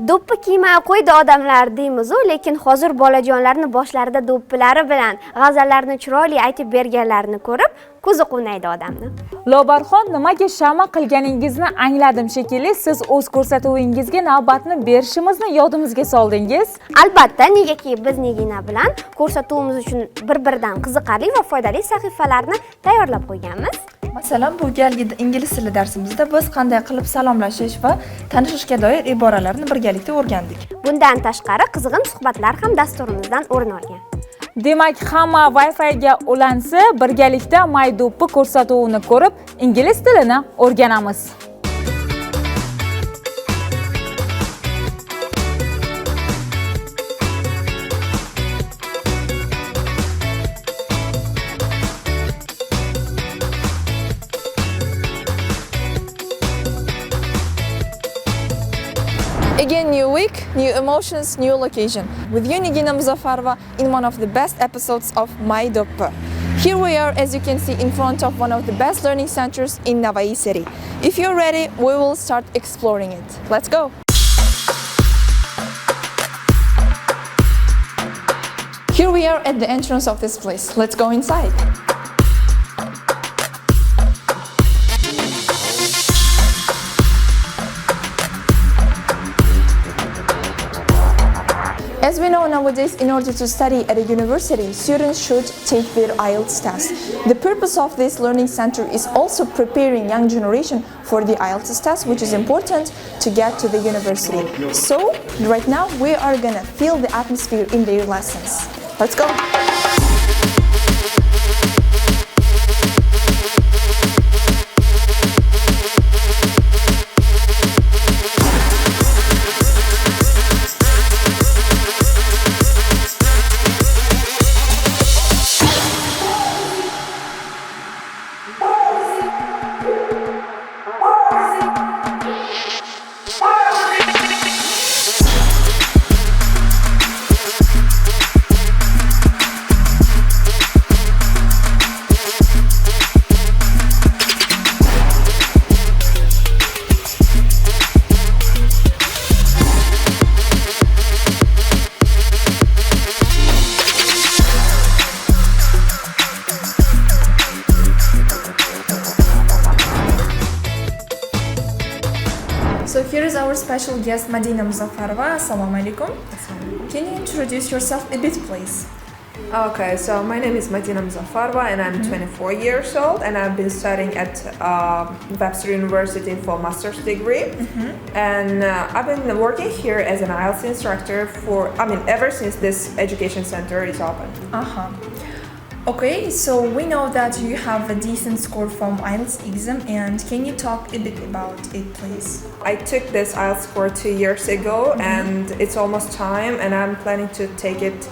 Do'ppi kiymay qo'ydi odamlar deymiz-ku, lekin hozir bolajonlarni boshlarida do'ppilari bilan g'azallarni chiroyli aytib berganlarini ko'rib, ko'zi quvnaydi odamni. Lobarxon, nimaga shama qilganingizni angladim shekilli. Siz o'z ko'rsatuvingizga navbatni berishimizni yodimizga soldingiz. Albatta, negaki bizni bilan ko'rsatuvimiz uchun bir-biridan qiziqarli va foydali sahifalarni tayyorlab qo'yganmiz. Masalan, bu galgi ingliz tili darsimizda biz qanday qilib salomlashish va tanishishga doir iboralarni birgalikda o'rgandik. Bundan tashqari qizg'in suhbatlar ham dasturimizdan o'rin olgan. Demak, hamma Wi-Fi ga ulansa, birgalikda do'ppi ko'rsatuvini ko'rib, ingliz tilini o'rganamiz. Again, new week, new emotions, new location. With you, Nigina Muzaffarova, in one of the best episodes of My Do'ppi. Here we are, as you can see, in front of one of the best learning centers in Navoiy city. If you're ready, we will start exploring it. Let's go! Here we are at the entrance of this place. Let's go inside. As we know nowadays, in order to study at a university, students should take their IELTS test. The purpose of this learning center is also preparing young generation for the IELTS test, which is important to get to the university. So, right now we are gonna feel the atmosphere in their lessons. Let's go! So here is our special guest, Madina Muzaffarova. Assalamu alaikum. Can you introduce yourself a bit, please? Okay, so my name is Madina Muzaffarova and I'm 24 years old and I've been studying at Webster University for master's degree. And I've been working here as an IELTS instructor ever since this education center is open. Okay, so we know that you have a decent score from IELTS exam, and can you talk a bit about it, please? I took this IELTS score 2 years ago and it's almost time and I'm planning to take it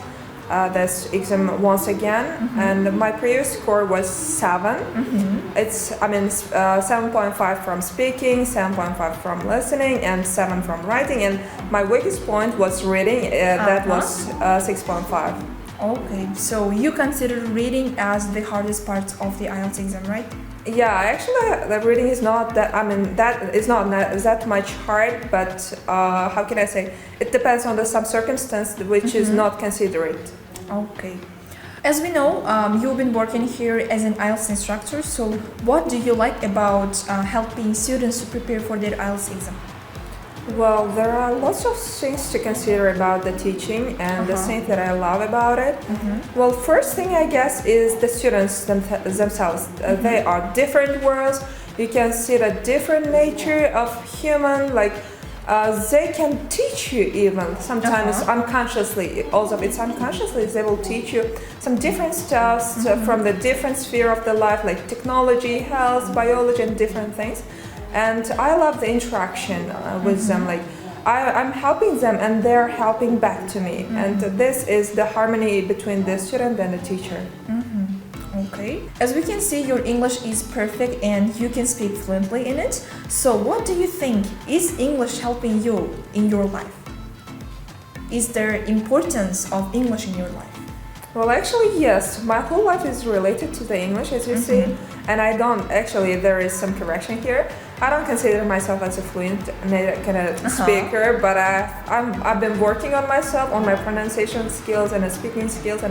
this exam once again. And my previous score was 7. It's 7.5 from speaking, 7.5 from listening and 7 from writing, and my weakest point was reading, that was 6.5. Okay, so you consider reading as the hardest part of the IELTS exam, right? Yeah, actually the reading is not that, that is not that much hard, but how can I say, it depends on some circumstance which is not considered. Okay. As we know, you've been working here as an IELTS instructor, so what do you like about helping students to prepare for their IELTS exam? Well, there are lots of things to consider about the teaching and the things that I love about it. Well, first thing I guess is the students themselves. They are different worlds. You can see the different nature of human, like they can teach you even sometimes unconsciously. Also, it's unconsciously they will teach you some different stuff from the different sphere of the life, like technology, health, biology, and different things. And I love the interaction with them. Like I'm helping them and they're helping back to me. And this is the harmony between the student and the teacher. Okay. As we can see, your English is perfect and you can speak fluently in it. So what do you think? Is English helping you in your life? Is there importance of English in your life? Well, actually, yes. My whole life is related to the English, as you see, and I don't actually. There is some correction here. I don't consider myself as a fluent native kind of speaker, but I've been working on myself, on my pronunciation skills and speaking skills,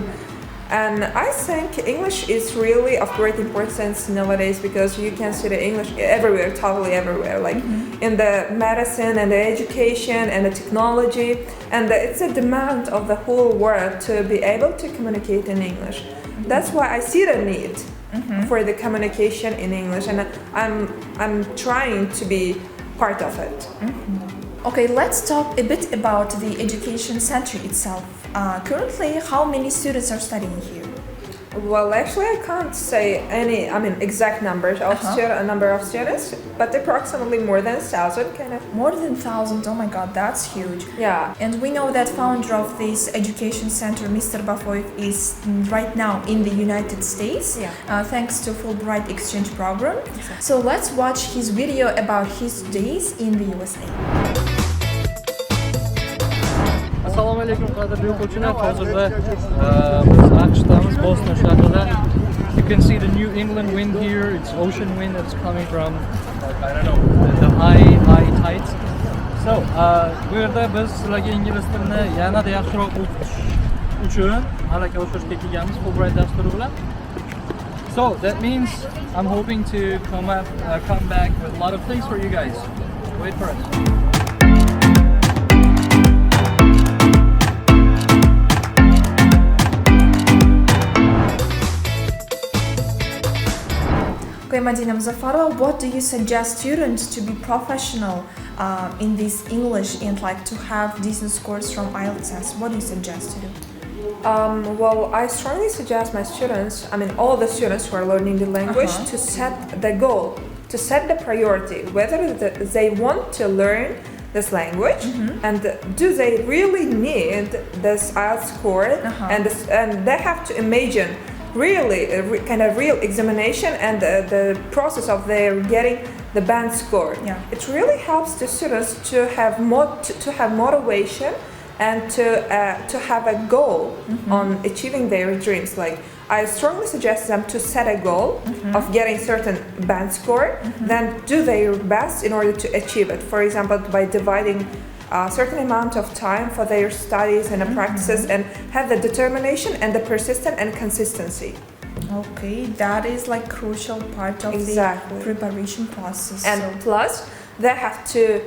and I think English is really of great importance nowadays because you can see the English everywhere, totally everywhere, like in the medicine and the education and the technology, and it's a demand of the whole world to be able to communicate in English. That's why I see the need for the communication in English, and I'm trying to be part of it. Okay, let's talk a bit about the education center itself. Currently, how many students are studying here? Well, actually, I can't say any, exact numbers of number of students, but approximately more than 1,000, kind of. More than 1,000. Oh my God, that's huge. Yeah. And we know that founder of this education center, Mr. Navoiy, is right now in the United States, thanks to Fulbright exchange program. Exactly. So let's watch his video about his days in the USA. Assalomu alaykum qadrli o'quvchilar. Hozirda biz AQShdamiz, Boston shahrida. You can see the New England wind here. It's ocean wind that's coming from, I don't know, the high tides. So, bu yerda biz sizlarga ingliz tilini yanada yaxshiroq o'qitish uchun malaka oshirishga kelganmiz Fulbright dasturi bilan. So, that means I'm hoping to come back with a lot of things for you guys. Wait for us. Okay, Madina Muzaffarova, what do you suggest students to be professional in this English and like to have decent scores from IELTS test? What do you suggest to do? Well, I strongly suggest my students, all the students who are learning the language, to set the goal, to set the priority, whether they want to learn this language and do they really need this IELTS score, and they have to imagine really kind of real examination and the process of their getting the band score. It really helps the students to have motivation and to have a goal on achieving their dreams. Like, I strongly suggest them to set a goal of getting certain band score, then do their best in order to achieve it. For example, by dividing a certain amount of time for their studies and practices, and have the determination and the persistence and consistency. Okay, that is like crucial part of the preparation process. And plus, they have to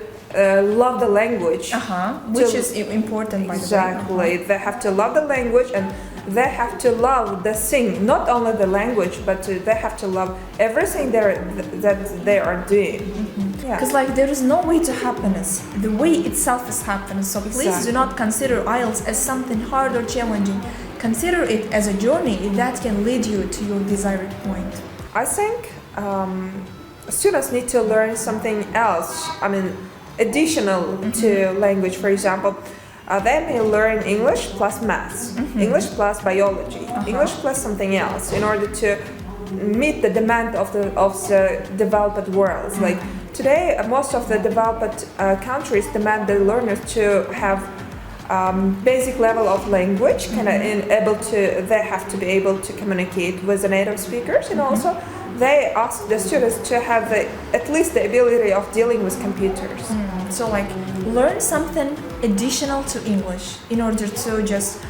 love the language, which is important, by the way. Exactly, they have to love the language, and they have to love the thing, not only the language, but they have to love everything that they are doing. Because there is no way to happiness. The way itself is happiness. So please do not consider IELTS as something hard or challenging. Consider it as a journey that can lead you to your desired point. I think students need to learn something else. Additional to language. For example, they may learn English plus maths, English plus biology, English plus something else in order to meet the demand of the developed world. Like today, most of the developed countries demand the learners to have basic level of language, they have to be able to communicate with the native speakers, and also they ask the students to have at least the ability of dealing with computers. So learn something additional to English in order to just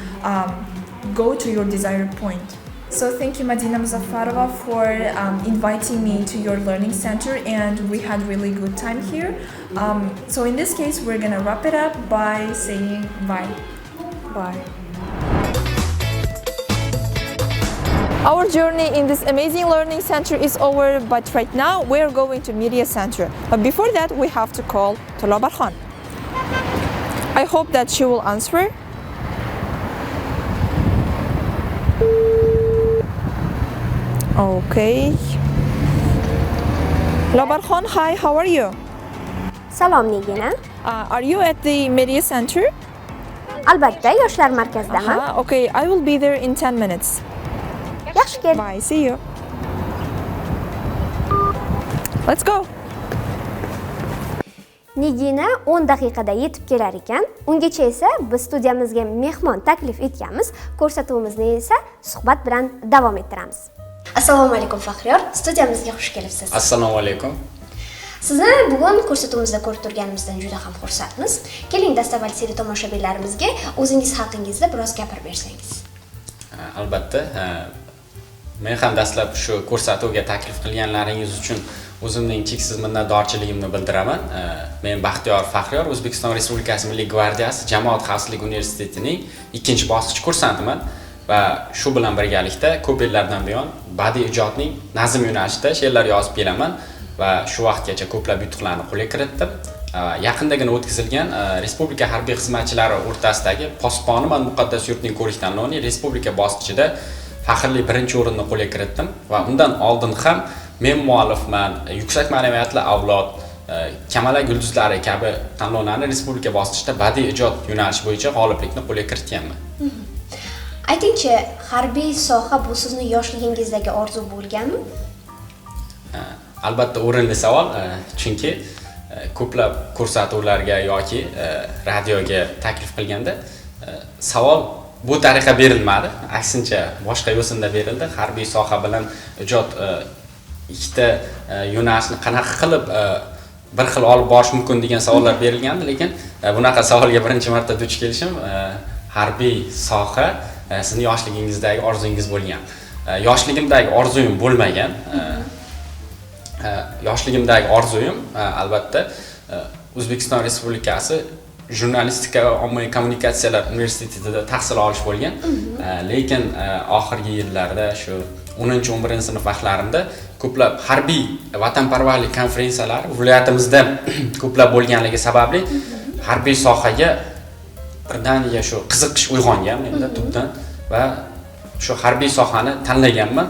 go to your desired point. So thank you, Madina Muzaffarova, for inviting me to your learning center, and we had really good time here. So in this case, we're gonna wrap it up by saying bye. Bye. Our journey in this amazing learning center is over, but right now we're going to media center. But before that, we have to call Tolobar Khan. I hope that she will answer. Okay. Tolobar Khan, hi, how are you? Salom Nigina. Are you at the media center? Albatta, yoshlar markazidaman. Okay, I will be there in 10 minutes. Yaxshi kel. Bye, see you. Let's go. Nigina 10 daqiqada yetib kelar ekan. Ungacha esa biz studiyamizga mehmon taklif etganmiz. Ko'rsatuvimizni esa suhbat bilan davom ettiramiz. Assalomu alaykum Faxriyor, studiyamizga xush kelibsiz. Assalomu alaykum. Sizni bugun ko'rsatuvimizda ko'rib turganimizdan juda ham xursandmiz. Keling, dastavval tomoshabinlarimizga o'zingiz haqingizda biroz gapirib bersangiz. Albatta, men ham dastlab shu ko'rsatuvga taklif qilganlaringiz uchun o'zimning cheksiz minnatdorchiligimni bildiraman. Men Baxtiyor Faxriyor, O'zbekiston Respublikasi Milliy gvardiyasi Jamoat xavfsizligi universitetining 2-bosqich kursantiman va shu bilan birgalikda ko'p yillardan buyon badiiy ijodning nazm yo'nalishida she'rlar yozib kelaman va shu vaqtgacha ko'plab yutuqlarni qo'lga kiritdim. Yaqindagina o'tkazilgan Respublika harbiy xizmatchilari o'rtasidagi posboni va muqaddas yurtning ko'rik tanlovining respublika bosqichida faxrli 1-o'rinni qo'lga kiritdim va undan oldin ham men muallifman, yuksak ma'naviyatli avlod, Kamalak yulduzlari kabi tanlovlarni respublika bosqichida badiiy ijod yo'nalishi bo'yicha g'oliblikni qo'lga kiritganman. Aytingchi, harbiy soha bu sizni yoshligingizdagi orzu bo'lganmi? Albatta o'rinli savol, chunki ko'plab ko'rsatuvlarga yoki radioga taklif qilganda savol bu tariqa berilmadi, aksincha boshqa yo'sinda berildi. Harbiy soha bilan ijod ikkita yo'nalishni qanaqa qilib bir xil olib borish mumkin degan savollar berilgandi, lekin bunaqa savolga birinchi marta duch kelishim harbiy soha sizning yoshligingizdagi orzungiz bo'lgan. Yoshligimdagi orzuyim bo'lmagan. Yoshligimdagi orzuyim albatta O'zbekiston Respublikasi Jurnalistika va ommaviy kommunikatsiyalar universitetida tahsil olish bo'lgan. Lekin oxirgi yillarda shu 10-11 sinf vaqtlarimda ko'plab harbiy vatanparvarlik konferensiyalari viloyatimizda ko'plab bo'lganligi sababli harbiy sohaga birdaniga shu qiziqish uyg'ongan menda tubdan va shu harbiy sohani tanlaganman.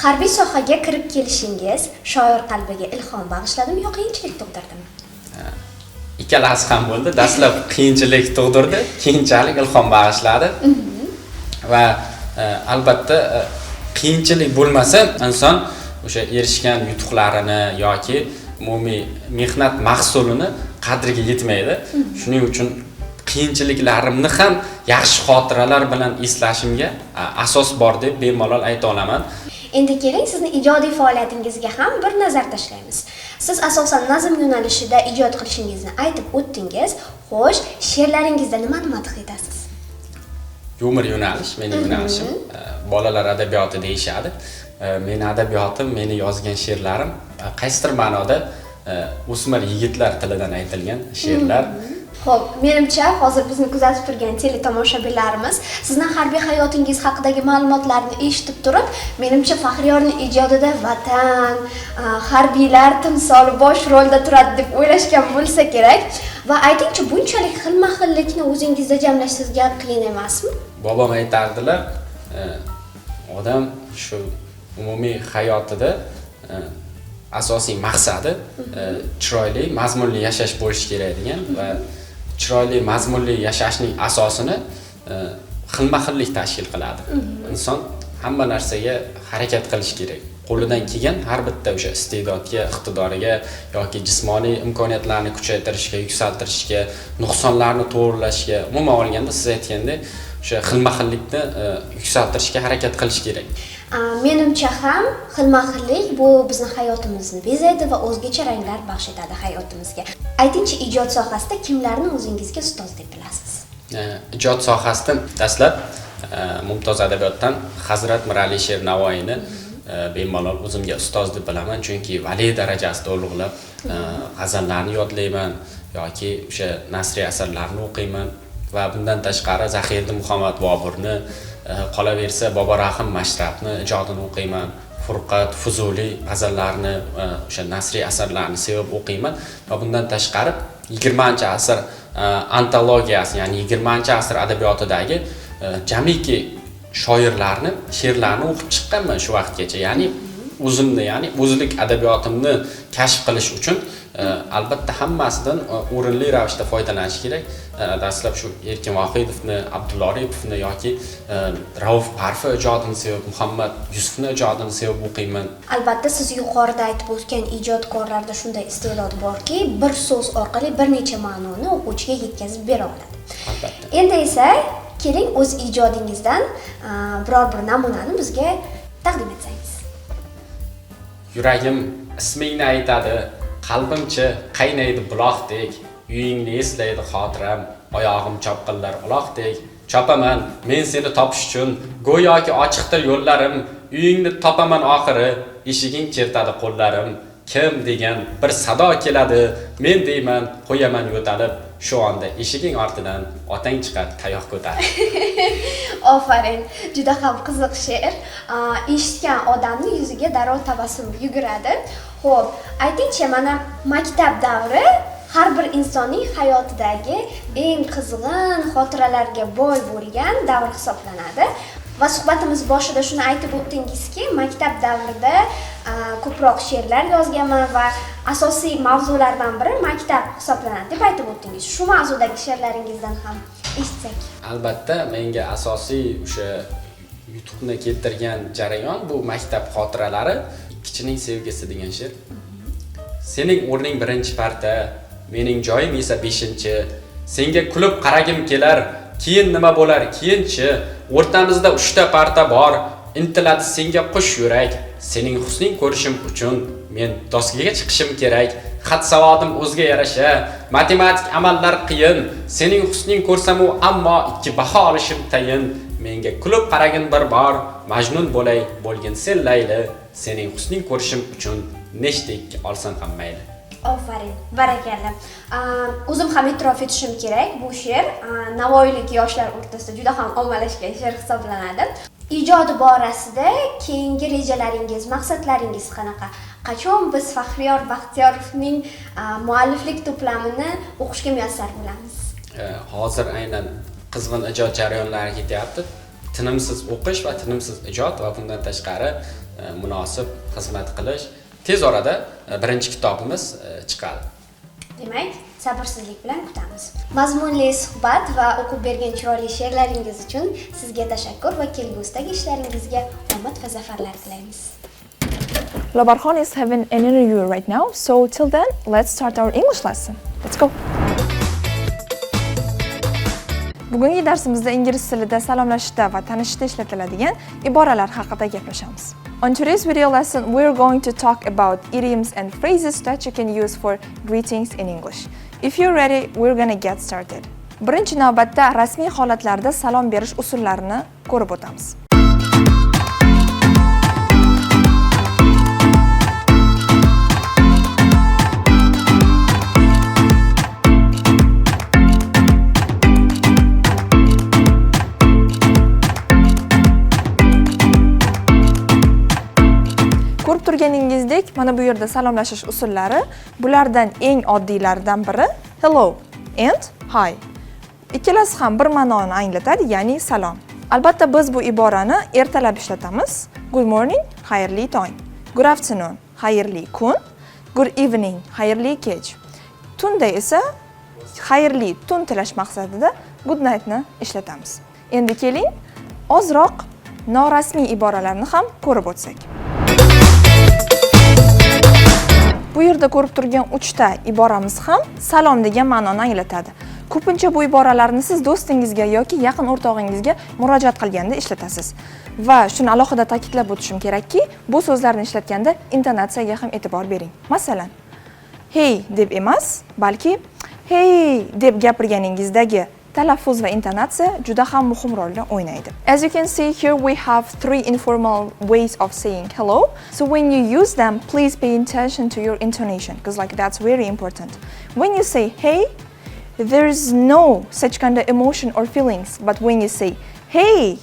Harbiy sohaga kirib kelishingiz shoir qalbiga ilhom bag'ishladimi yo qiyinchilik tug'dirdimi? Ikkalasi ham bo'ldi. Dastlab qiyinchilik tug'dirdi, keyinchalik ilhom bag'ishladi. Va albatta qiyinchilik bo'lmasa inson o'sha erishgan yutuqlarini yoki umumiy mehnat mahsulini qadriga yetmaydi. Shuning uchun qiyinchiliklarimni ham yaxshi xotiralar bilan eslashimga asos bor deb bemalol ayta olaman. Endi keling, sizni ijodiy faoliyatingizga ham bir nazar tashlaymiz. Siz asosan nazm yo'nalishida ijod qilishingizni aytib o'tdingiz. Xo'sh, she'rlaringizda nimani madh etasiz? Yumor yo'nalish mening yo'nalishim. Bolalar adabiyoti deyishadi. Meni adabiyotim, meni yozgan she'rlarim qaysidir ma'noda o'smir yigitlar tilidan aytilgan she'rlar. Xo'p, menimcha hozir bizni kuzatib turgan tomoshabinlarimiz sizning harbiy hayotingiz haqidagi ma'lumotlarni eshitib turib, menimcha Faxriyorning ijodida vatan, harbiylar timsoli bosh rolda turadi deb o'ylashgan bo'lsa kerak. Va aytingchi, bunchalik xilma-xillikni o'zingizda jamlash sizga qiyin emasmi? Bobom aytardilar, odam shu umumiy hayotida asosiy maqsadi chiroyli, mazmunli yashash bo'lishi kerak degan va chiroyli, mazmunli yashashning asosini xilma-xillik tashkil qiladi. Inson hamma narsaga harakat qilish kerak. Qo'lidan kelgan har bitta o'sha iste'dodga, iqtidoriga yoki jismoniy imkoniyatlarni kuchaytirishga, yuksaltirishga, nuqsonlarni to'g'rilashga, umuman olganda siz aytgandek, o'sha xilma-xillikni yuksaltirishga harakat qilish kerak. Menimcha ham xilma-xillik bu bizning hayotimizni bezaydi va o'zgacha ranglar baxsh etadi hayotimizga. Aytingchi, ijod sohasida kimlarni o'zingizga ustoz deb bilasiz? Ijod sohasida dastlab mumtoz adabiyotdan Hazrat Mir Alisher Navoiyni bemalol o'zimga ustoz deb bilaman, chunki vali darajasida ulug'lab g'azallarni yodlayman yoki o'sha nasriy asarlarni o'qiyman va bundan tashqari Zahiriddin Muhammad Boburni, qolaversa Bobo Rahim Mashrabni ijodini o'qiyman. Furqat, Fuzuli g'azallarni, o'sha nasriy asarlarni sevib o'qiyman va bundan tashqari 20-asr antologiyasi, ya'ni 20-asr adabiyotidagi jamiki shoirlarni, she'rlarni o'qib chiqqanman shu vaqtgacha. Ya'ni o'zimni, ya'ni o'zlik adabiyotimni kashf qilish uchun albatta hammasidan o'rinli ravishda foydalanish kerak. Dastlab shu Erkin Vohidovni, Abdulla Oripovni yoki Rauf Parfi ijodini sevib, Muhammad Yusufni ijodini sevib o'qiyman. Albatta siz yuqorida aytib o'tgan ijodkorlarda shunday iste'dod borki, bir so'z orqali bir necha ma'noni o'quvchiga yetkazib bera oladi. Albatta. Endi esa keling o'z ijodingizdan biror bir namunani bizga taqdim etsangiz. Yuragim ismingni aytadi, qalbimcha qaynaydi buloqdek, uyingni eslaydi xotiram, oyog'im chopqillar uloqdek. Chopaman men seni topish uchun, go'yoki ochiqdir yo'llarim, uyingni topaman oxiri, eshiging chertadi qo'llarim. Kim degan bir sado keladi, men deyman, qo'yaman yo'talib, shu onda eshiging ortidan otang chiqar tayoq ko'tarib. Ofarin, juda ham qiziq she'r. Eshitgan odamning yuziga darrov tabassum yuguradi. Xo'p, aytingchi, mana maktab davri har bir insonning hayotidagi eng qizg'in xotiralarga boy bo'lgan davr hisoblanadi. Va suhbatimiz boshida shuni aytib o'tdingizki, maktab davrida ko'proq she'rlar yozganman va asosiy mavzulardan biri maktab hisoblanadi deb aytib o'tdingiz. Shu mavzudagi she'rlaringizdan ham eshitsak. Albatta, menga asosiy o'sha yutuqni keltirgan jarayon bu maktab xotiralari. Ikkichining sevgisi degan she'r. Sening o'rning birinchi parta, mening joyim esa 5-chi. Senga kulib qaragim kelar, keyin nima bo'lar keyinchi. O'rtamizda 3 ta parta bor, intiladi senga qush yurak. Sening husning ko'rishim uchun men doskaga chiqishim kerak. Xat savodim o'zga yarasha, matematik amallar qiyin. Sening husning ko'rsam u ammo 2 baho olishim tayin. Menga kulib qaragin bir bor, majnun bo'lay, bo'lgin sen layli. Sening husning ko'rishim uchun nechta 2 olsam ham mayli. Ofarin, barakalla. O'zim ham e'tirof etishim kerak, bu she'r navoiylik yoshlar o'rtasida juda ham ommalashgan she'r hisoblanadi. Ijodi borasida keyingi rejalaringiz, maqsadlaringiz qanaqa? Qachon biz Faxriyor Baxtiyorovning mualliflik to'plamini o'qishga muyassar bo'lamiz? Hozir aynan qizg'in ijod jarayonlari ketyapti. Tinimsiz o'qish va tinimsiz ijod va bundan tashqari munosib xizmat qilish. Tez orada birinchi kitobimiz chiqadi. Demak, sabrsizlik bilan kutamiz. Mazmunli suhbat va o'qib bergan chiroyli she'rlaringiz uchun sizga tashakkur va kelgusidagi ishlaringizga omad va zafarlar tilaymiz. Lobarxon is having an interview right now, so till then, let's start our English lesson. Let's go. Bugungi darsimizda ingliz tilida salomlashishda va tanishishda ishlatiladigan iboralar haqida gaplashamiz. On today's video lesson, we're going to talk about idioms and phrases that you can use for greetings in English. If you're ready, we're gonna get started. Birinchi navbatda rasmiy holatlarda salom berish usullarini ko'rib o'tamiz. Ko'rib turganingizdek, mana bu yerda salomlashish usullari, bulardan eng oddiylaridan biri hello and hi. Ikkalasi ham bir ma'noni anglatadi, ya'ni salom. Albatta biz bu iborani ertalab ishlatamiz. Good morning, xayrli tong. Good afternoon, xayrli kun. Good evening, xayrli kech. Tunda esa xayrli tun tilash maqsadida good night ni ishlatamiz. Endi keling, ozroq norasmiy iboralarni ham ko'rib o'tsak. Bu yerda ko'rib turgan 3 ta iboramiz ham salom degan ma'noni anglatadi. Ko'pincha bu iboralarni siz do'stingizga yoki yaqin o'rtog'ingizga murojaat qilganda ishlatasiz. Va shuni alohida ta'kidlab o'tishim kerakki, bu so'zlarni ishlatganda intonatsiyaga ham e'tibor bering. Masalan, hey deb emas, balki hey deb gapirganingizdagi talaffuz va intonatsiya juda ham muhim rolni o'ynaydi. As you can see here, we have 3 informal ways of saying hello. So when you use them, please pay attention to your intonation, because that's very important. When you say hey, there is no such kind of emotion or feelings, but when you say hey,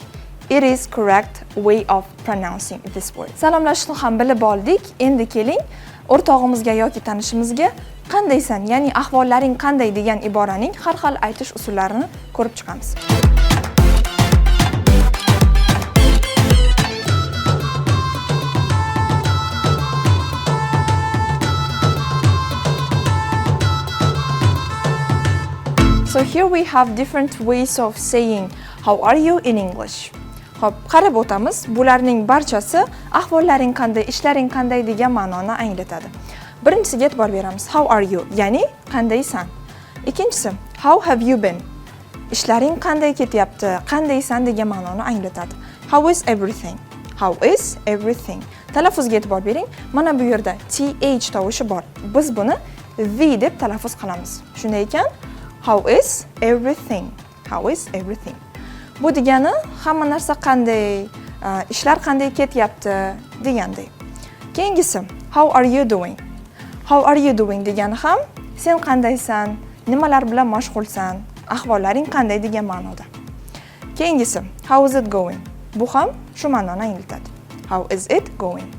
it is correct way of pronouncing this word. Salomlashishni ham bilib oldik. Endi keling, o'rtog'imizga yoki tanishimizga qandaysan, ya'ni ahvollaring qanday degan iboraning har xil aytish usullarini ko'rib chiqamiz. So here we have different ways of saying how are you in English. Xo'p, qarab o'tamiz. Bularning barchasi ahvollaring qanday, ishlaring qanday degan ma'noni anglatadi. Birinchisiga e'tibor beramiz. How are you? Ya'ni qandaysan? Ikkinchisi, how have you been? Ishlaring qanday ketyapti, qandaysan degan ma'noni anglatadi. How is everything? How is everything? Talaffuzga e'tibor bering. Mana bu yerda th tovushi bor. Biz buni the deb talaffuz qilamiz. Shunday ekan, how is everything? How is everything? Bu degani hamma narsa qanday, ishlar qanday ketyapti deganday. Keyingisi, how are you doing? How are you doing degani ham sen qandaysan, nimalar bilan mashg'ulsan, ahvollaring qanday degan ma'noda. Keyingisi, how is it going? Bu ham shu ma'noni anglatadi. How is it going?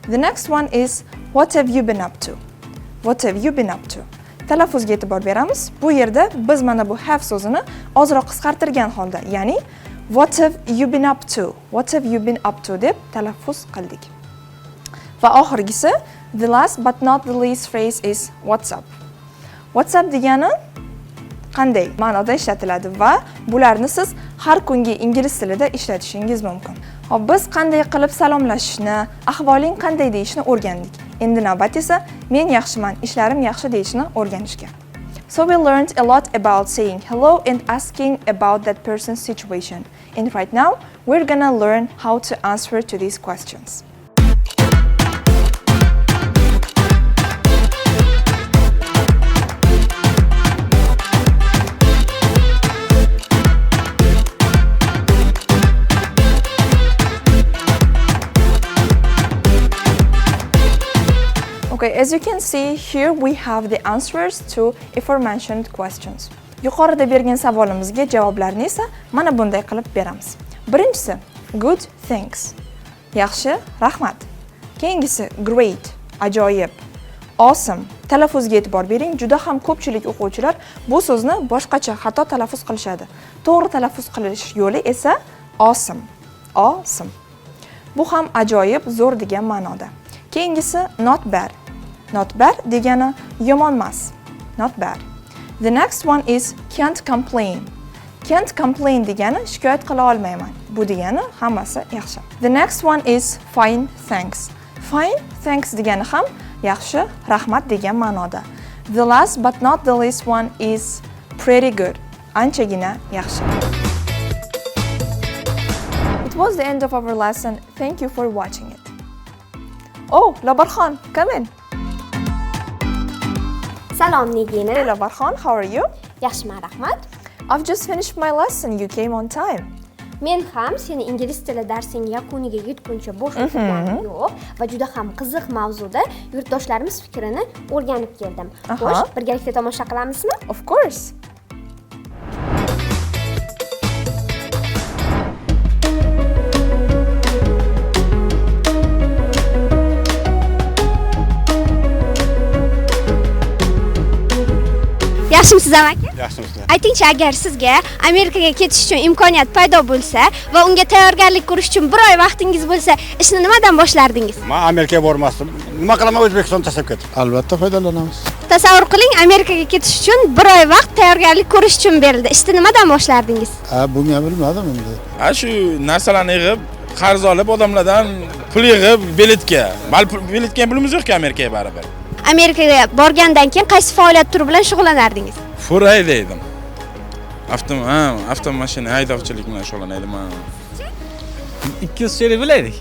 The next one is what have you been up to? What have you been up to? Talaffuzga e'tibor beramiz. Bu yerda biz mana bu have so'zini ozroq qisqartirgan holda, ya'ni what have you been up to? What have you been up to deb talaffuz qildik. Va oxirgisi, the last but not the least phrase is what's up. What's up degani qanday ma'noda ishlatiladi va bularni siz har kungi ingliz tilida ishlatishingiz mumkin. Hop, biz qanday qilib salomlashishni, ahvoling qanday deyishni o'rgandik. Endi navbat esa men yaxshiman, ishlarim yaxshi deyishni o'rganishga. So we learned a lot about saying hello and asking about that person's situation. And right now we're gonna learn how to answer to these questions. Okay, as you can see, here we have the answers to aforementioned questions. Yuqorida bergan savolimizga javoblarni esa mana bunday qilib beramiz. Birinchisi, good, thanks. Yaxshi, rahmat. Keyingisi, great, ajoyib. Awesome. Talaffuzga e'tibor bering, juda ham ko'pchilik o'quvchilar bu so'zni boshqacha xato talaffuz qilishadi. To'g'ri talaffuz qilish yo'li esa awesome. Awesome. Bu ham ajoyib, zo'r degan ma'noda. Keyingisi, not bad. Not bad degani yomon emas. Not bad. The next one is can't complain. Can't complain degani shikoyat qila olmayman. Bu degani hammasi yaxshi. The next one is fine, thanks. Fine, thanks degani ham yaxshi, rahmat degan ma'noda. The last but not the least one is pretty good. Anchagina yaxshi. It was the end of our lesson. Thank you for watching it. Oh, Labarxon, come in. Salom Nigina. Hey Labarxon, how are you? Yaxshiman, rahmat. I've just finished my lesson. You came on time. Men ham seni ingliz tili darsing yakuniga yetguncha bo'sh o'tirganim yo'q va juda ham qiziq mavzuda yurtdoshlarimiz fikrini o'rganib keldim. Xo'sh, birgalikda tomosha qilamizmi? Of course. Yaxshimisiz aka? Yaxshimisiz. Aytingchi, agar sizga Amerikaga ketish uchun imkoniyat paydo bo'lsa va unga tayyorgarlik ko'rish uchun bir oy vaqtingiz bo'lsa, ishni nimadan boshlardingiz? Men Amerikaga bormasdim. Nima qilaman, O'zbekistonni tashlab ketdim. Albatta foydalanamiz. Tasavvur qiling, Amerikaga ketish uchun bir oy vaqt tayyorgarlik ko'rish uchun berildi. Ishni nimadan boshlardingiz? Buni ham bilmadim endi. Shu narsalarni yig'ib, qarz olib odamlardan pul yig'ib biletga. Mal biletga pulimiz yo'q-ku Amerikaga baribir. Amerikaga borgandan keyin qaysi faoliyat turi bilan shug'ullanardingiz? Furay deydim. Avtomashina haydovchilik bilan shug'ullanaydim. 200 she'ri bilaydik.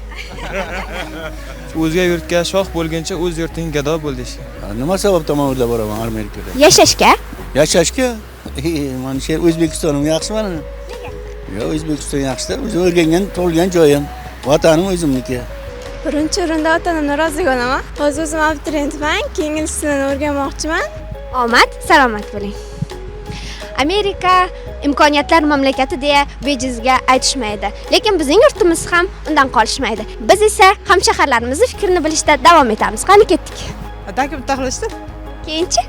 O'zga yurtga shoh bo'lguncha o'z yurting gado bo'l deyishgan. Nima sababdan men orada boraman Amerikaga? Yashashga? Yashashga? Mana shu O'zbekistonim yaxshi mana. Yo, O'zbekiston yaxshi-da. O'zim o'rgangan, tug'ilgan joyim. Vatanim o'zimniki. Birinchi o'rinda ota-onamni rozi bo'laman. Hozir o'zim abituriyentman, keyin ingliz tilini o'rganmoqchiman. Omad, salomat bo'ling. Amerika imkoniyatlar mamlakati deya bejizga aytishmaydi. Lekin bizning yurtimiz ham undan qolishmaydi. Biz esa hamshaharlarimizning fikrini bilishda davom etamiz. Qani ketdik. Adaki bitta qilishdi. Keyinchi?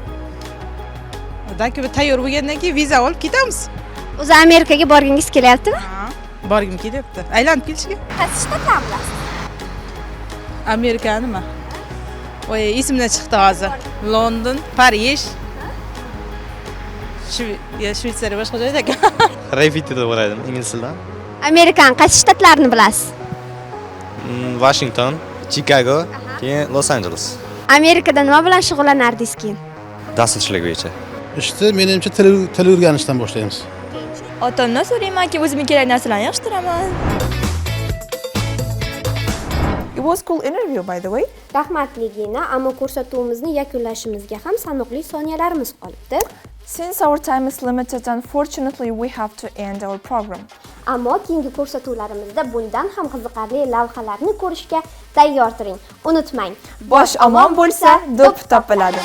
Adaki bir tayyor bo'lgandan keyin viza olib ketamiz. O'zi Amerikaga borgingiz kelyaptimi? Ha, borgim kelyapti. Aylanib kelishga. Qaysi shtatdan bilasiz? Amerika nima? Voy, esimdan chiqdi hozir. London, Parij, Shvetsariya boshqa joyda ekan. Rayfitda deb o'yladim ingliz tilidan. Amerikan qaysi shtatlarini bilasiz? Washington, Chicago, keyin Los Angeles. Amerikada nima bilan shug'ullanardingiz keyin? Dasturchilik bo'yicha. Ishni menimcha til o'rganishdan boshlaymiz. Otamdan so'raymanki, o'zimga kerak narsalarni yig'ishtiraman. It was cool interview, by the way. Rahmatligina, ammo ko'rsatuvimizni yakunlashimizga ham sanoqli soniyalarimiz qolibdi. Since our time is limited, unfortunately, we have to end our program. Ammo keyingi ko'rsatuvlarimizda bundan ham qiziqarli lavhalarni ko'rishga tayyor turing. Unutmang, Bosh omon bo'lsa, do'p topiladi.